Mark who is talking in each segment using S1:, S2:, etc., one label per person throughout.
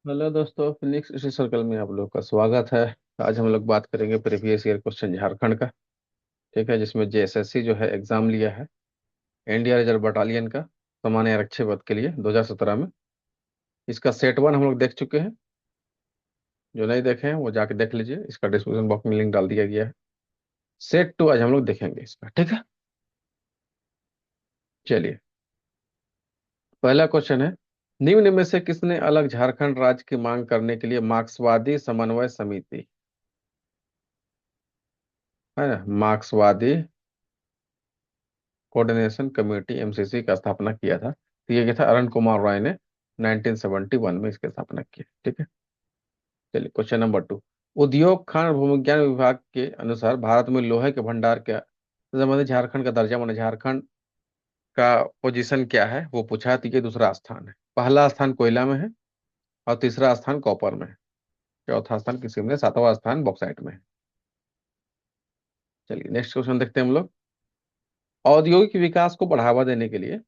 S1: Hello दोस्तों, Phoenix इसी circle में आप लोग का स्वागत है। आज हम लोग बात करेंगे प्रीवियस ईयर क्वेश्चन झारखंड का। ठीक है, जिसमें जेएसएससी जो है एग्जाम लिया है इंडिया रिजर्व बटालियन का सामान्य आरक्षी पद के लिए 2017 में। इसका सेट वन हम लोग देख चुके हैं। जो नहीं देखे हैं वो जाके देख लीजिए, इसका डिस्क्रिप्शन बॉक्स में लिंक डाल दिया गया है। सेट टू आज हम लोग देखेंगे इसका, ठीक है। चलिए, पहला क्वेश्चन है, निम्न में से किसने अलग झारखंड राज्य की मांग करने के लिए मार्क्सवादी समन्वय समिति, है ना, मार्क्सवादी कोऑर्डिनेशन कमेटी एमसीसी का स्थापना किया था? तो ये क्या था, अरुण कुमार रॉय ने 1971 में इसकी स्थापना की। ठीक है। चलिए, क्वेश्चन नंबर टू। उद्योग खान और भूविज्ञान विभाग के अनुसार भारत में लोहे के भंडार क्या संबंधित झारखंड का दर्जा, माने झारखंड का पोजीशन क्या है, वो पूछा है। तो ये दूसरा स्थान है। पहला स्थान कोयला में है और तीसरा स्थान कॉपर में है। चौथा स्थान किसी में, सातवां स्थान बॉक्साइट में है। चलिए, नेक्स्ट क्वेश्चन देखते हैं हम लोग। औद्योगिक विकास को बढ़ावा देने के लिए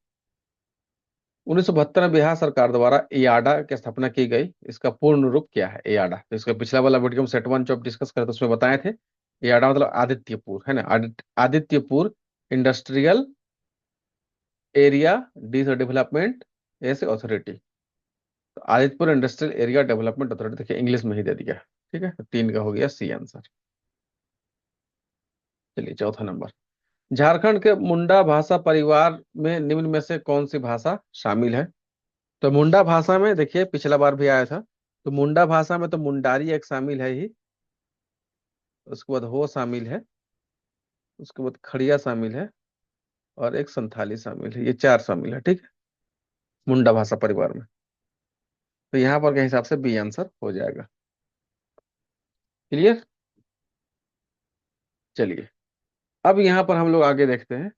S1: 1972 में बिहार सरकार द्वारा एआडा की स्थापना की गई। इसका पूर्ण रूप क्या है एआडा? तो इसका पिछला वाला वीडियो में सेट वन जब डिस्कस करते उसमें बताए थे। एआडा मतलब आदित्यपुर, है ना, आदित्यपुर इंडस्ट्रियल एरिया डेवलपमेंट ऐसे अथॉरिटी। तो Adityapur industrial area development authority, देखिए इंग्लिश में ही दे दिया। ठीक है, तो तीन का हो गया सी आंसर। चलिए, चौथा नंबर। झारखंड के मुंडा भाषा परिवार में निम्न में से कौन सी भाषा शामिल है? तो मुंडा भाषा में देखिए पिछला बार भी आया था। तो मुंडा भाषा में तो मुंडारी एक शामिल है ही, उसके बाद हो शामिल है, उसके बाद खड़िया शामिल है, और एक संथाली शामिल है। ये चार शामिल है, ठीक है, मुंडा भाषा परिवार में। तो यहाँ पर के हिसाब से बी आंसर हो जाएगा। क्लियर। चलिए, अब यहाँ पर हम लोग आगे देखते हैं।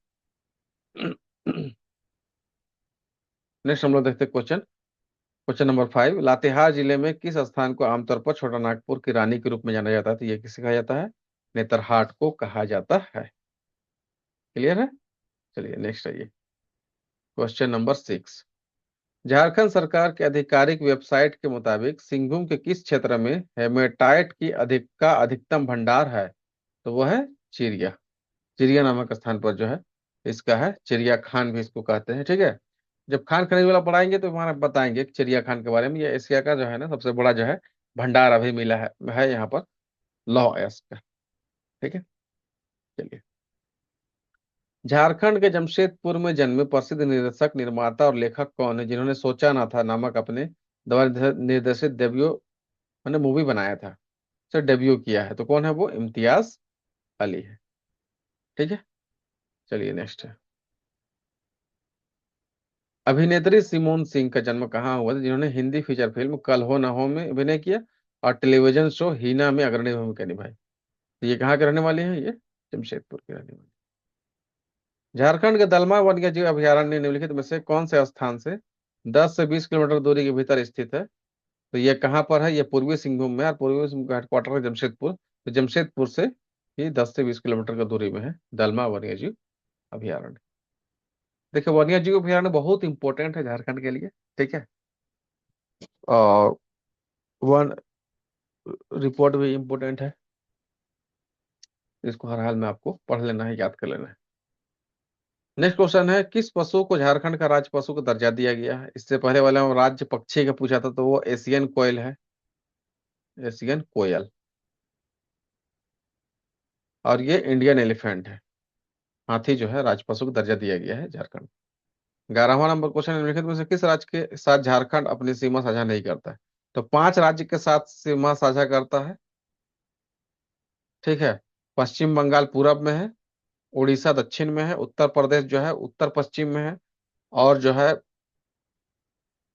S1: नेक्स्ट हम लोग देखते हैं question. Question number five. Latehar जिले में किस स्थान को आमतौर पर छोटा नागपुर की रानी के रूप में जाना जाता है? तो ये किसे कहा जाता है? नेतरहाट को कहा जाता है। क्लियर है। चलिए, नेक्स्ट आइए। Question number six. झारखंड सरकार के आधिकारिक वेबसाइट के मुताबिक सिंहभूम के किस क्षेत्र में हेमेटाइट की अधिकतम भंडार है? तो वो है चिड़िया। चिड़िया नामक स्थान पर जो है इसका है, चिड़िया खान भी इसको कहते हैं। ठीक है। जब खान खनीज वाला पढ़ाएंगे तो हमारा बताएंगे कि चिड़िया खान के बारे में। ये एशिया का जो है ना सबसे बड़ा जो है भंडार अभी मिला है यहाँ पर, लौह अयस्क का। ठीक है। चलिए, झारखंड के जमशेदपुर में जन्मे प्रसिद्ध निर्देशक, निर्माता और लेखक कौन है जिन्होंने सोचा ना था नामक अपने द्वारा निर्देशित डेब्यू, मैंने मूवी बनाया था, सर डेब्यू किया है? तो कौन है वो? इम्तियाज अली है। ठीक है। चलिए, नेक्स्ट है। अभिनेत्री सिमोन सिंह का जन्म कहाँ हुआ था, जिन्होंने हिंदी फीचर फिल्म कल हो ना हो में अभिनय किया और टेलीविजन शो हीना में अग्रणी भूमिका निभाई? तो ये कहाँ के रहने वाले हैं? ये जमशेदपुर के रहने वाले। झारखंड के दलमा वन्य जीव अभयारण्य निम्नलिखित में से कौन से स्थान से 10 से 20 किलोमीटर दूरी के भीतर स्थित है? तो ये कहाँ पर है? ये पूर्वी सिंहभूम में, और पूर्वी सिंहभूम का हेडक्वार्टर है जमशेदपुर। तो जमशेदपुर से ही 10 से 20 किलोमीटर की दूरी में है दलमा वन्य जीव अभयारण्य। देखिए, वन्य जीव अभयारण्य बहुत इंपॉर्टेंट है झारखंड के लिए। ठीक है। और वन रिपोर्ट भी इंपॉर्टेंट है। इसको हर हाल में आपको पढ़ लेना है, याद कर लेना है। नेक्स्ट क्वेश्चन है, किस पशु को झारखंड का राज्य पशु का दर्जा दिया गया है? इससे पहले वाले में राज्य पक्षी का पूछा था, तो वो एशियन कोयल है, एशियन कोयल। और ये इंडियन एलिफेंट है। हाथी जो है राज्य पशु का दर्जा दिया गया है झारखंड। 11वां नंबर क्वेश्चन, निम्नलिखित में से किस राज्य के साथ झारखंड अपनी सीमा साझा नहीं करता है? तो 5 राज्य के साथ सीमा साझा करता है। ठीक है। पश्चिम बंगाल पूरब में है, उड़ीसा दक्षिण में है, उत्तर प्रदेश जो है उत्तर पश्चिम में है, और जो है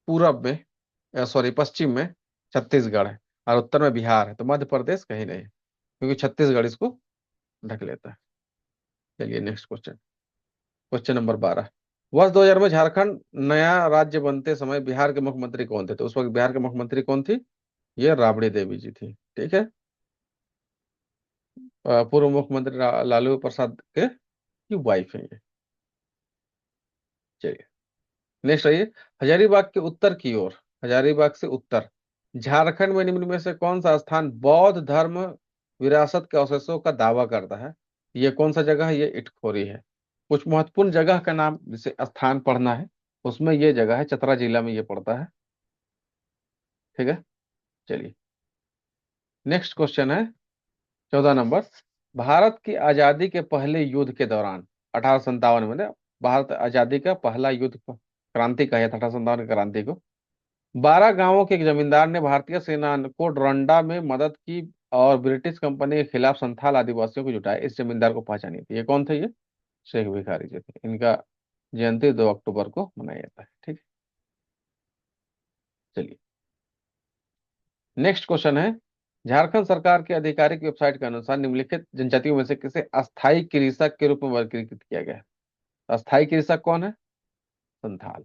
S1: पूरब में, सॉरी पश्चिम में छत्तीसगढ़ है, और उत्तर में बिहार है। तो मध्य प्रदेश कहीं नहीं है, क्योंकि छत्तीसगढ़ इसको ढक लेता है। चलिए, नेक्स्ट क्वेश्चन। Question number 12। वर्ष 2000 में झारखंड नया राज्य बनते समय बिहार के मुख्यमंत्री कौन थे? तो उस वक्त बिहार के मुख्यमंत्री कौन थी? ये राबड़ी देवी जी थी। ठीक है। पूर्व मुख्यमंत्री लालू प्रसाद के की वाइफ है ये। चलिए, नेक्स्ट आइए। हजारीबाग के उत्तर की ओर, हजारीबाग से उत्तर झारखंड में निम्न में से कौन सा स्थान बौद्ध धर्म विरासत के अवशेषों का दावा करता है? ये कौन सा जगह है? ये इटखोरी है। कुछ महत्वपूर्ण जगह का नाम जिसे स्थान पढ़ना है, उसमें ये जगह है, चतरा जिला में ये पड़ता है। ठीक है, चलिए नेक्स्ट क्वेश्चन है 14 नंबर। भारत की आजादी के पहले युद्ध के दौरान 1857 में ना, भारत आजादी का पहला युद्ध क्रांति कहा जाता 1857 की क्रांति को। 12 गांवों के एक जमींदार ने भारतीय सेना को डोरंडा में मदद की और ब्रिटिश कंपनी के खिलाफ संथाल आदिवासियों को जुटाया। इस जमींदार को पहचानिए थी, ये कौन थे? ये शेख भिखारी जी थे। इनका जयंती 2 अक्टूबर को मनाया जाता है। ठीक है, चलिए नेक्स्ट क्वेश्चन है। झारखंड सरकार की आधिकारिक वेबसाइट के अनुसार निम्नलिखित जनजातियों में से किसे अस्थायी कृषक के रूप में वर्गीकृत किया गया है? अस्थायी कृषक कौन है? संथाल।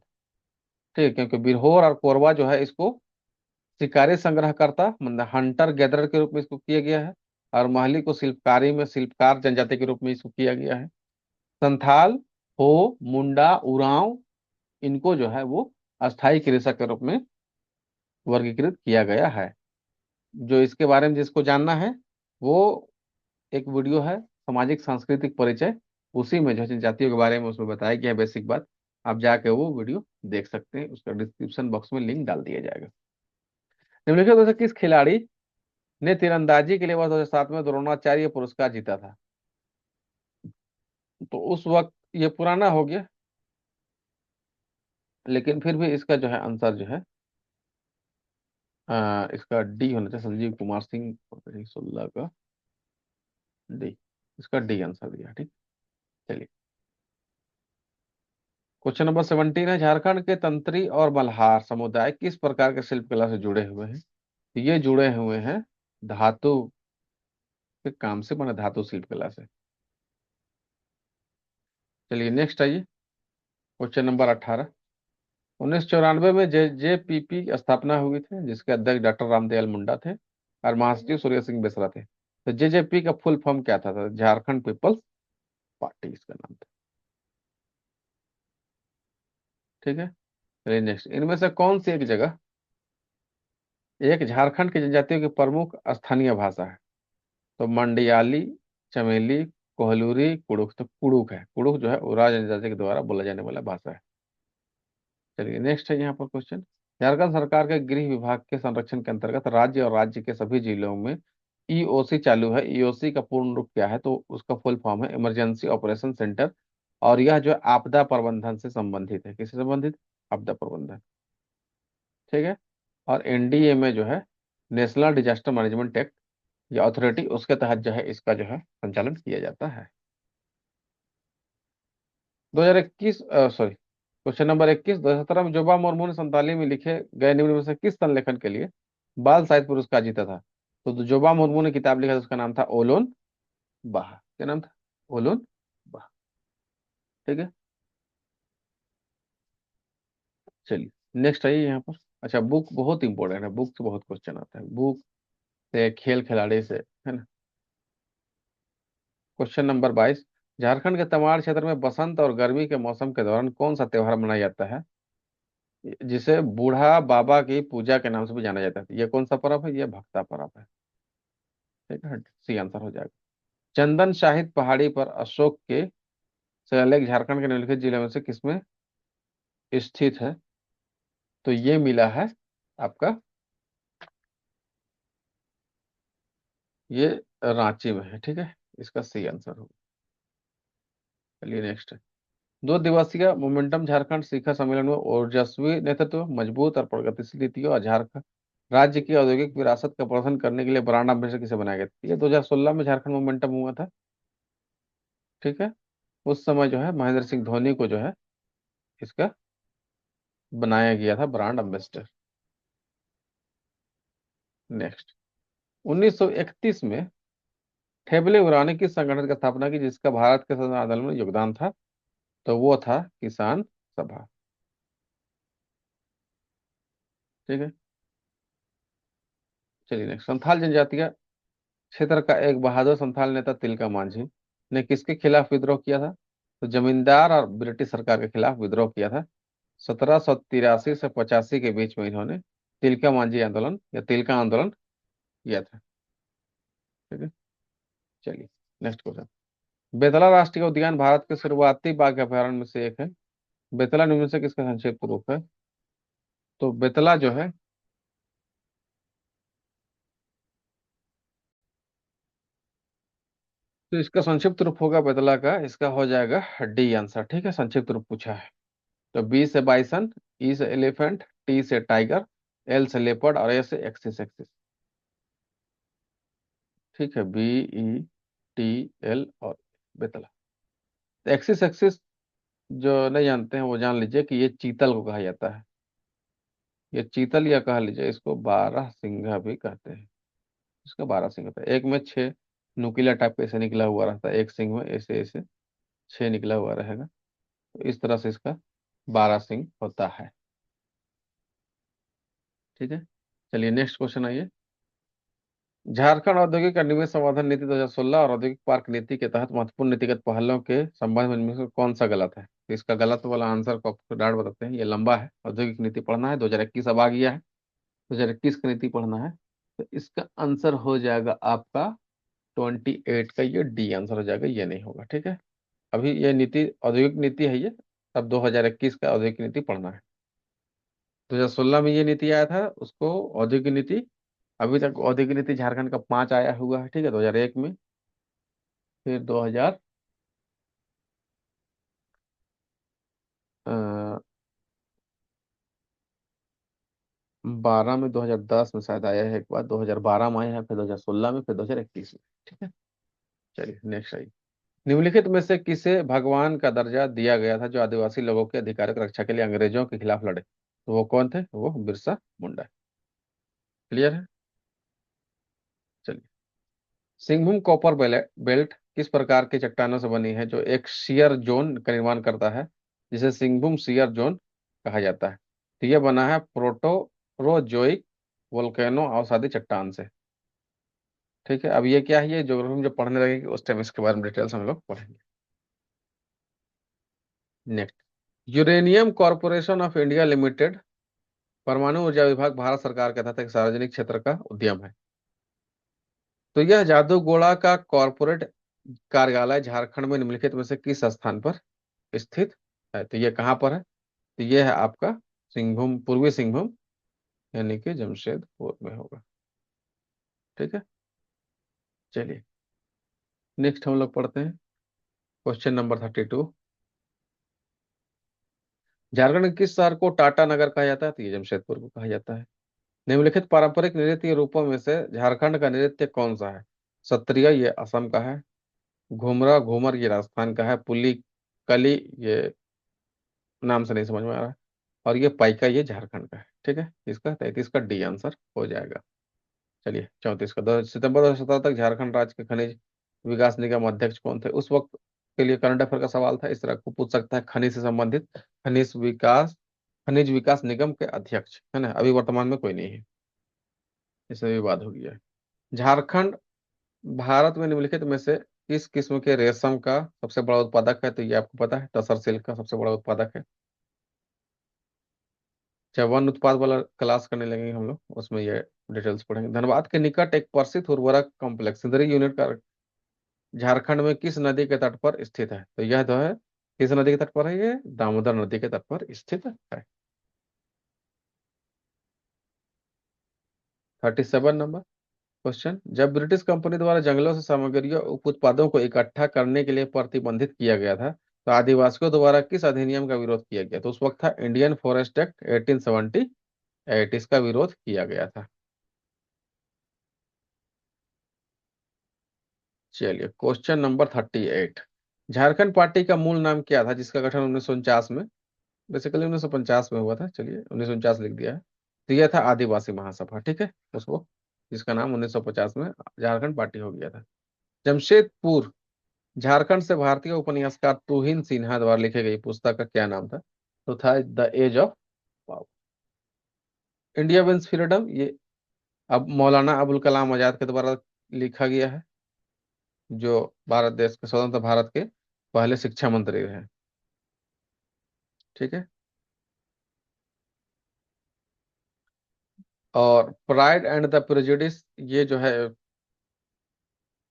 S1: ठीक है, क्योंकि बिरहोर और कोरवा जो है इसको शिकारी संग्रहकर्ता मतलब हंटर गैदरर के रूप में इसको किया गया है, और महली को शिल्पकारी में शिल्पकार जनजाति के रूप में इसको किया गया है। संथाल, हो, मुंडा, उरांव, इनको जो है वो अस्थायी कृषक के रूप में वर्गीकृत किया गया है। जो इसके बारे में जिसको जानना है, वो एक वीडियो है सामाजिक सांस्कृतिक परिचय, उसी में जो है जनजातियों के बारे में उसमें बताया गया है बेसिक बात। आप जाके वो वीडियो देख सकते हैं, उसका डिस्क्रिप्शन बॉक्स में लिंक डाल दिया जाएगा। निम्नलिखित में से किस खिलाड़ी ने तीरंदाजी के लिए वर्ष 2007 में द्रोणाचार्य पुरस्कार जीता था? तो उस वक्त ये पुराना हो गया, लेकिन फिर भी इसका जो है आंसर जो है इसका डी होना चाहिए। संजीव कुमार सिंह 16 का डी, इसका डी आंसर दिया। ठीक, चलिए क्वेश्चन नंबर 17 है। झारखंड के तंत्री और मल्हार समुदाय किस प्रकार के शिल्प कला से जुड़े हुए हैं? तो ये जुड़े हुए हैं धातु के काम से, माना धातु शिल्प कला से। चलिए नेक्स्ट आइए, क्वेश्चन नंबर 18। 1994 में JJPP की स्थापना हुई थी, जिसके अध्यक्ष डॉक्टर रामदयाल मुंडा थे और महासचिव सूर्य सिंह बेसरा थे। तो JJP का फुल फॉर्म क्या था? तो झारखंड पीपल्स पार्टी इसका नाम था। ठीक है, चलिए नेक्स्ट। इनमें से कौन सी एक जगह एक झारखंड की जनजातियों की प्रमुख स्थानीय भाषा है? तो मंडियाली, चमेली, कोहलूरी, कुड़ुक। तो कुड़ुक है, कुड़ुक जो है उराव जनजाति के द्वारा बोला जाने वाला भाषा है। चलिए नेक्स्ट है यहाँ पर क्वेश्चन। झारखंड सरकार के गृह विभाग के संरक्षण के अंतर्गत राज्य और राज्य के सभी जिलों में EOC चालू है। EOC का पूर्ण रूप क्या है? तो उसका फुल फॉर्म है इमरजेंसी ऑपरेशन सेंटर, और यह जो है आपदा प्रबंधन से संबंधित है। किससे संबंधित? आपदा प्रबंधन। ठीक है, और NDA में जो है नेशनल डिजास्टर मैनेजमेंट एक्ट या अथॉरिटी, उसके तहत जो है इसका जो है संचालन किया जाता है। 2021 सॉरी, क्वेश्चन नंबर 21। 2017 में जोबा मुर्मू ने संताली में लिखे गए निम्न में से किस संलेखन के लिए बाल साहित्य पुरस्कार जीता था? तो जोबा मुर्मू ने किताब लिखा था, उसका नाम था ओलोन बाह। क्या नाम था? ओलोन बाह। ठीक है, चलिए नेक्स्ट आइए यहाँ पर। अच्छा, बुक बहुत इंपॉर्टेंट है, बुक से बहुत क्वेश्चन आता है, बुक से, खेल खिलाड़ी से, है ना। Question number 22। झारखंड के तमाड़ क्षेत्र में बसंत और गर्मी के मौसम के दौरान कौन सा त्योहार मनाया जाता है, जिसे बूढ़ा बाबा की पूजा के नाम से भी जाना जाता है? ये कौन सा पर्व है? ये भक्ता पर्व है। ठीक है, सी आंसर हो जाएगा। चंदन शाहिद पहाड़ी पर अशोक के शिलालेख झारखंड के निम्नलिखित जिले में से किसमें स्थित है? तो ये मिला है आपका, ये रांची में है। ठीक है, इसका सी आंसर होगा। चलिए नेक्स्ट है। 2 दिवसीय मोमेंटम झारखंड शिखर सम्मेलन में ओजस्वी नेतृत्व, मजबूत और प्रगतिशील नीतियों और झारखंड राज्य की औद्योगिक विरासत का प्रदर्शन करने के लिए ब्रांड एम्बेसडर किसे बनाया गया? ये 2016 में झारखंड मोमेंटम हुआ था। ठीक है, उस समय जो है महेंद्र सिंह धोनी को जो है इसका बनाया गया था ब्रांड एम्बेसडर। नेक्स्ट, 1931 में ठेबले उरानी किस संगठन की स्थापना की जिसका भारत के स्वतंत्रता आंदोलन में योगदान था? तो वो था किसान सभा। ठीक है, चलिए नेक्स्ट। संथाल जनजातीय क्षेत्र का एक बहादुर संथाल नेता तिलका मांझी ने किसके खिलाफ विद्रोह किया था? तो जमींदार और ब्रिटिश सरकार के खिलाफ विद्रोह किया था। 1783 से 85 के बीच में इन्होंने तिलका मांझी आंदोलन या तिलका आंदोलन किया था। ठीक है। चलिए नेक्स्ट क्वेश्चन। बेतला राष्ट्रीय उद्यान भारत के शुरुआती बाघ अभयारण्य में से एक है। बेतला निम्न से किसका संक्षिप्त रूप है? तो बेतला जो है, तो इसका संक्षिप्त रूप होगा बेतला का, इसका हो जाएगा डी आंसर। ठीक है, संक्षिप्त रूप पूछा है। तो बी से बाइसन, ई से एलिफेंट, टी से टाइगर, एल से लेपर्ड और ए से एक्सिस एक्सिस। ठीक है, बी, ई, टी, एल और बेतला। तो एक्सिस एक्सिस जो नहीं जानते हैं वो जान लीजिए कि ये चीतल को कहा जाता है। ये चीतल या कह लीजिए इसको बारह सिंघा भी कहते हैं। इसका बारह सिंह होता है, एक में छह नुकीला टाइप का ऐसे निकला हुआ रहता है, एक सिंह में ऐसे ऐसे छह निकला हुआ रहेगा। तो इस तरह से इसका बारह सिंह होता है। ठीक है। चलिए नेक्स्ट क्वेश्चन आइए। झारखंड औद्योगिक और निवेश संवर्धन नीति 2016 और औद्योगिक पार्क नीति के तहत महत्वपूर्ण नीतिगत पहलों के संबंध में इनमें से कौन सा गलत है? तो इसका गलत वाला आंसर को आपको डायरेक्ट बताते हैं, ये लंबा है। औद्योगिक नीति पढ़ना है, 2021 अब आ गया है, 2021 की नीति पढ़ना है। तो इसका आंसर हो जाएगा आपका 28 का, ये डी आंसर हो जाएगा, ये नहीं होगा। ठीक है। अभी ये नीति औद्योगिक नीति है ये, अब 2021 का औद्योगिक नीति पढ़ना है। 2016 में ये नीति आया था, उसको औद्योगिक नीति। अभी तक औद्योगिक नीति झारखंड का 5 आया हुआ है। ठीक है, 2001 में, फिर 2012 में, 2010 में शायद आया है एक बार, 2012 में आया है, फिर 2016 में, फिर 2021 में। ठीक है। चलिए नेक्स्ट आइए। निम्नलिखित में से किसे भगवान का दर्जा दिया गया था जो आदिवासी लोगों के अधिकारों की रक्षा के लिए अंग्रेजों के खिलाफ लड़े? तो वो कौन थे? वो बिरसा मुंडा। क्लियर है। चलिए। सिंघभूम कॉपर बेल्ट किस प्रकार की चट्टानों से बनी है जो एक शियर जोन का निर्माण करता है, जिसे सिंघभूम शियर जोन कहा जाता है? तो यह बना है प्रोटोरोजोइक वोल्केनो अवसादी चट्टान से। ठीक है। अब ये क्या है, ये ज्योग्राफी में जब पढ़ने लगेंगे उस टाइम इसके बारे में डिटेल्स हम लोग पढ़ेंगे। Next. Uranium corporation of India limited परमाणु ऊर्जा विभाग भारत सरकार का तहत एक सार्वजनिक क्षेत्र का उद्यम है। तो यह जादूगोड़ा का कॉरपोरेट कार्यालय झारखंड में निम्नलिखित में से किस स्थान पर स्थित है? तो ये कहाँ पर है? तो ये है आपका सिंहभूम, पूर्वी सिंहभूम, यानी कि जमशेदपुर में होगा। ठीक है। चलिए नेक्स्ट हम लोग पढ़ते हैं क्वेश्चन नंबर 32। झारखंड के किस शहर को टाटा नगर कहा जाता है? तो ये जमशेदपुर को कहा जाता है। निम्नलिखित पारंपरिक नृत्य रूपों में से झारखंड का नृत्य कौन सा है? सत्रिया ये असम का है, घुमरा घूमर ये राजस्थान का है, पुली कली ये नाम से नहीं समझ में आ रहा है, और ये पाइका ये झारखंड का है। ठीक है, इसका 33 का डी आंसर हो जाएगा। चलिए 34 का, 2 सितंबर 2017 तक झारखंड राज्य के खनिज विकास निगम अध्यक्ष कौन थे? उस वक्त के लिए करंट अफेयर का सवाल था, इस तरह को पूछ सकता है। खनिज से संबंधित, खनिज विकास निगम के अध्यक्ष है ना, अभी वर्तमान में कोई नहीं है, इसमें विवाद हो गया है। झारखंड भारत में निम्नलिखित में से किस किस्म के रेशम का सबसे बड़ा उत्पादक है? तो ये आपको पता है, तसर सिल्क का सबसे बड़ा उत्पादक है। जब वन उत्पाद वाला क्लास करने लगेंगे हम लोग, उसमें ये डिटेल्स पढ़ेंगे। धनबाद के निकट एक प्रसिद्ध उर्वरक कॉम्प्लेक्स सिंदरी यूनिट का झारखंड में किस नदी के तट पर स्थित है? तो यह जो है किस नदी के तट पर है? ये दामोदर नदी के तट पर स्थित है। 37 नंबर क्वेश्चन। जब ब्रिटिश कंपनी द्वारा जंगलों से सामग्रियों उप उत्पादों को इकट्ठा करने के लिए प्रतिबंधित किया गया था, तो आदिवासियों द्वारा किस अधिनियम का विरोध किया गया? तो उस वक्त था इंडियन फॉरेस्ट एक्ट 1878, इसका विरोध किया गया था। चलिए क्वेश्चन नंबर 38। झारखंड पार्टी का मूल नाम क्या था जिसका गठन 1949 में, बेसिकली 1950 में हुआ था, चलिए 1949 लिख दिया है। तो यह था आदिवासी महासभा। ठीक है, उसको जिसका नाम 1950 में झारखंड पार्टी हो गया था। जमशेदपुर झारखंड से भारतीय उपन्यासकार तुहिन सिन्हा द्वारा लिखी गई पुस्तक का क्या नाम था? तो था the age of power. India wins freedom, ये अब मौलाना अबुल कलाम आजाद के द्वारा लिखा गया है, जो भारत देश के स्वतंत्र भारत के पहले शिक्षा मंत्री रहे। ठीक है। और प्राइड एंड द प्रेजुडिस ये जो है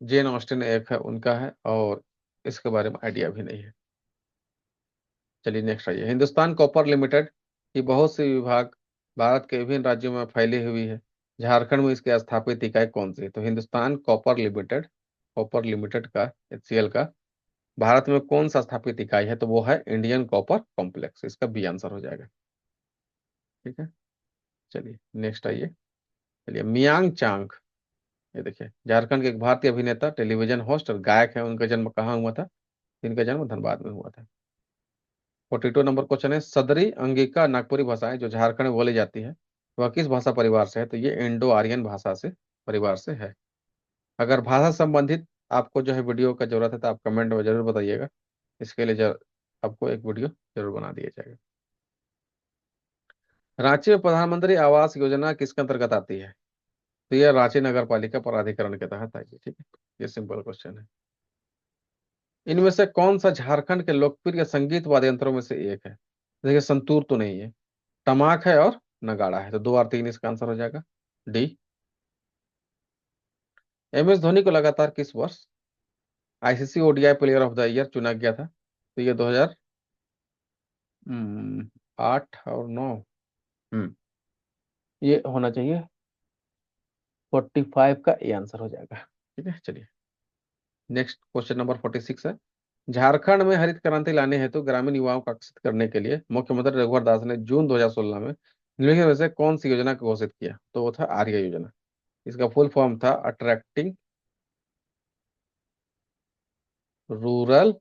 S1: जेन ऑस्टिन एक है उनका है, और इसके बारे में आइडिया भी नहीं है। चलिए नेक्स्ट आइए, हिंदुस्तान कॉपर लिमिटेड की बहुत सी विभाग भारत के विभिन्न राज्यों में फैली हुई है। झारखंड में इसकी स्थापित इकाई कौन सी है? तो हिंदुस्तान कॉपर लिमिटेड का, HCL का भारत में कौन सा स्थापित इकाई है? तो वो है इंडियन कॉपर कॉम्प्लेक्स, इसका बी आंसर हो जाएगा। ठीक है, चलिए नेक्स्ट आइए। चलिए मियांग चांग, ये देखिए झारखंड के एक भारतीय अभिनेता, टेलीविजन होस्ट और गायक है। उनका जन्म कहाँ हुआ था? इनका जन्म धनबाद में हुआ था। 42 नंबर क्वेश्चन है, सदरी अंगिका नागपुरी भाषाएं जो झारखंड में बोली जाती है वह किस भाषा परिवार से है? तो ये इंडो आर्यन भाषा से परिवार से है। अगर भाषा संबंधित आपको जो है वीडियो का जरूरत है तो आप कमेंट में जरूर बताइएगा, इसके लिए आपको एक वीडियो जरूर बना दिया जाएगा। रांची में प्रधानमंत्री आवास योजना किसके अंतर्गत आती है? तो ये रांची नगर पालिका प्राधिकरण के तहत आएगी। ठीक है, ये सिंपल क्वेश्चन है। इनमें से कौन सा झारखंड के लोकप्रिय संगीत वाद्य यंत्रों में से एक है? देखिए संतूर तो नहीं है, टमाक है और नगाड़ा है, तो 2 और 3 इसका आंसर हो जाएगा डी। MS धोनी को लगातार किस वर्ष ICC ODI player of the year चुना गया था? तो ये 2008 और 9, ये होना चाहिए 45 का ए आंसर हो जाएगा। ठीक है, चलिए नेक्स्ट क्वेश्चन नंबर 46 है, झारखंड में हरित क्रांति लाने हेतु ग्रामीण युवाओं को आकर्षित करने के लिए मुख्यमंत्री रघुवर दास ने जून 2016 में निम्नलिखित में से कौन सी योजना को घोषित किया? तो वो था आर्य योजना। इसका फुल फॉर्म था attracting rural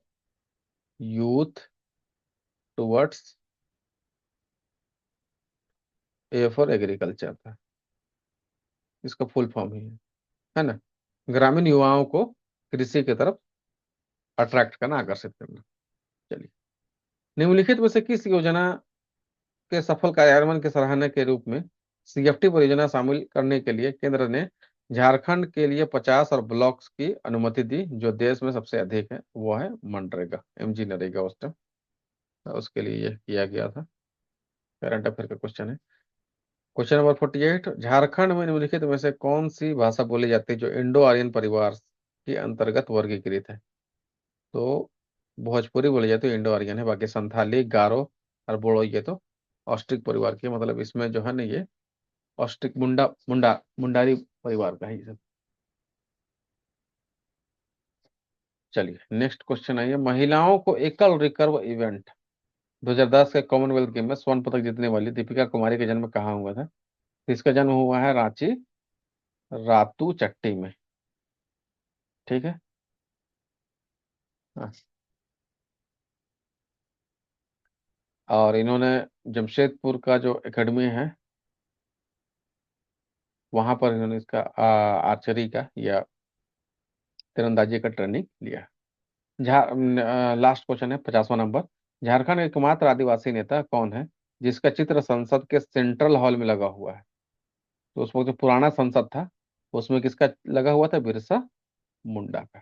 S1: youth towards A for agriculture था, इसका फुल फॉर्म ही है ना, ग्रामीण युवाओं को कृषि की तरफ अट्रैक्ट करना, आकर्षित करना। चलिए, निम्नलिखित में से किस योजना के सफल कार्यान्वयन की सराहना के रूप में CFT परियोजना शामिल करने के लिए केंद्र ने झारखंड के लिए 50 और ब्लॉक्स की अनुमति दी? जो देश में सबसे अधिक है वो है मनरेगा, MG नरेगा उस टाइम, तो उसके लिए यह किया गया था। करंट अफेयर का क्वेश्चन है। क्वेश्चन नंबर 48, झारखंड में निम्नलिखित में से कौन सी भाषा बोली जाती है जो इंडो आर्यन परिवार के अंतर्गत वर्गीकृत है? तो भोजपुरी बोली जाती है, इंडो आर्यन है। बाकी संथाली, गारो और बोड़ो ये तो ऑस्ट्रिक परिवार की, मतलब इसमें जो है ना ये ऑस्ट्रिक मुंडारी परिवार का है ये सब। चलिए नेक्स्ट क्वेश्चन आइए, महिलाओं को एकल रिकर्व इवेंट 2010 के कॉमनवेल्थ गेम में स्वर्ण पदक जीतने वाली दीपिका कुमारी का जन्म कहाँ हुआ था? तो इसका जन्म हुआ है रांची रातू चट्टी में। ठीक है, हाँ। और इन्होंने जमशेदपुर का जो एकेडमी है वहां पर इन्होंने इसका आर्चरी का या तीरंदाजी का ट्रेनिंग लिया। लास्ट क्वेश्चन है 50वां नंबर, झारखंड का एकमात्र आदिवासी नेता कौन है जिसका चित्र संसद के सेंट्रल हॉल में लगा हुआ है? तो उस वक्त जो पुराना संसद था उसमें किसका लगा हुआ था? बिरसा मुंडा का।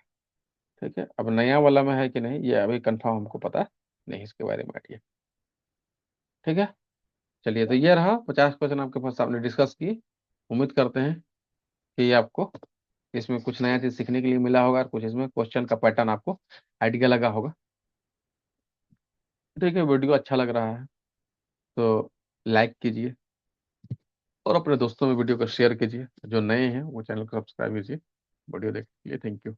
S1: ठीक है, अब नया वाला में है कि नहीं ये अभी कंफर्म हमको पता नहीं, इसके बारे में आइडिया। ठीक है, चलिए तो ये रहा 50 क्वेश्चन आपके पास आपने डिस्कस की। उम्मीद करते हैं कि आपको इसमें कुछ नया चीज सीखने के लिए मिला होगा और कुछ इसमें क्वेश्चन का पैटर्न आपको आइडिया लगा होगा। ठीक है, वीडियो अच्छा लग रहा है तो लाइक कीजिए और अपने दोस्तों में वीडियो को शेयर कीजिए। जो नए हैं वो चैनल को सब्सक्राइब कीजिए। वीडियो देखने के लिए थैंक यू।